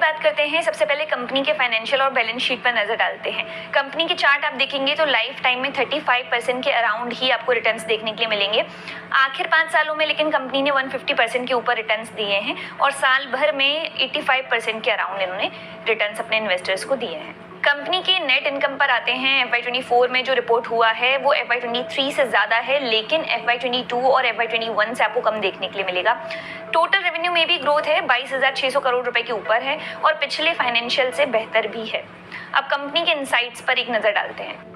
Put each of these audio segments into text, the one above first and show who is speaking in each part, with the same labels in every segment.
Speaker 1: बात करते हैं, सबसे पहले कंपनी के फाइनेंशियल और बैलेंस शीट पर नजर डालते हैं। कंपनी के चार्ट आप देखेंगे तो लाइफ टाइम में 35% के अराउंड ही आपको रिटर्न्स देखने के लिए मिलेंगे। आखिर 5 सालों में लेकिन कंपनी ने 150% के ऊपर रिटर्न्स दिए हैं और साल भर में 85% के अराउंड इन्होंने रिटर्न्स अपने इन्वेस्टर्स को दिए हैं। कंपनी के नेट इनकम पर आते हैं। FY24 में जो रिपोर्ट हुआ है वो FY23 से ज़्यादा है, लेकिन FY22 और FY21 से आपको कम देखने के लिए मिलेगा। टोटल रेवेन्यू में भी ग्रोथ है, 22,600 करोड़ रुपए के ऊपर है और पिछले फाइनेंशियल से बेहतर भी है। अब कंपनी के इनसाइट्स पर एक नज़र डालते हैं।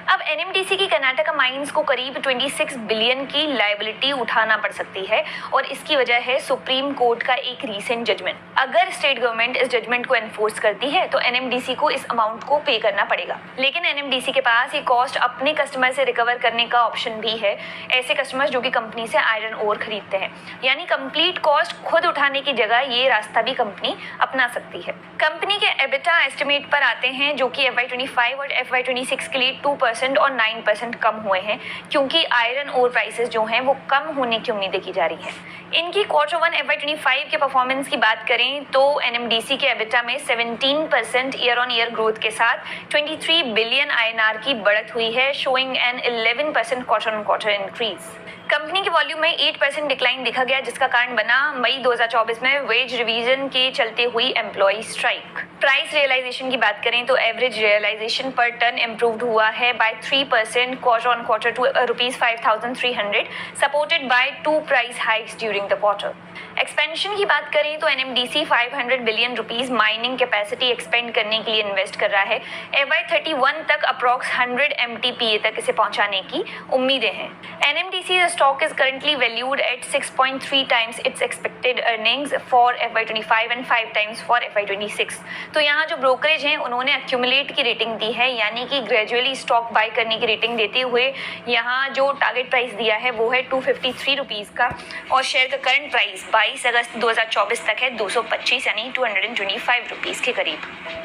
Speaker 1: अब NMDC की कर्नाटका माइंस को करीब 26 बिलियन की लायबिलिटी उठाना पड़ सकती है और इसकी वजह है सुप्रीम कोर्ट का एक रीसेंट जजमेंट। अगर स्टेट गवर्नमेंट इस जजमेंट को एनफोर्स करती है तो NMDC को इस अमाउंट को पे करना पड़ेगा, लेकिन NMDC के पास ये कॉस्ट अपने कस्टमर से रिकवर करने का ऑप्शन भी है। ऐसे कस्टमर्स जो कि कंपनी से आयरन ओर खरीदते हैं, यानी कंप्लीट कॉस्ट खुद उठाने की जगह ये रास्ता भी कंपनी अपना सकती है। कंपनी के एबिटा एस्टिमेट पर आते हैं, जो कि FY25 और FY26 के लिए 2% और 9% कम हुए हैं, क्योंकि आयरन ओर प्राइसेस जो हैं वो कम होने की उम्मीदें की जा रही हैं। इनकी Q1 FY25 के परफॉर्मेंस की बात करें तो NMDC के एबिटा में 17% ईयर ऑन ईयर ग्रोथ के साथ 23 बिलियन INR की बढ़त हुई है, showing an 11% quarter increase. Company के वॉल्यूम में 8% डिक्लाइन दिखा गया, जिसका कारण बना मई 2024 में वेज रिवीजन के चलते हुई एम्प्लॉय स्ट्राइक। प्राइस रियलाइजेशन की बात करें तो average realisation per ton improved हुआ है by 3% quarter to ₹5,300, supported by 2 price hikes during the quarter. Expansion की बात करें तो NMDC 500 billion rupees mining capacity expand करने के लिए इन्वेस्ट कर रहा है। FY31 तक अप्रॉक्स 100 MTPA तक इसे पहुंचाने की उम्मीदें हैं। NMDC stock is currently valued at 6.3 times its expected earnings for FY25 and 5 times for FY26। तो यहाँ जो ब्रोकरेज हैं उन्होंने एक्यूमुलेट की रेटिंग दी है, यानी कि ग्रेजुअली स्टॉक बाय करने की रेटिंग देते हुए यहाँ जो टारगेट प्राइस दिया है वो है 253 रुपीज़ का और शेयर का करंट प्राइस 22 अगस्त 2024 तक है 225 यानी 225 रुपीज़ के करीब।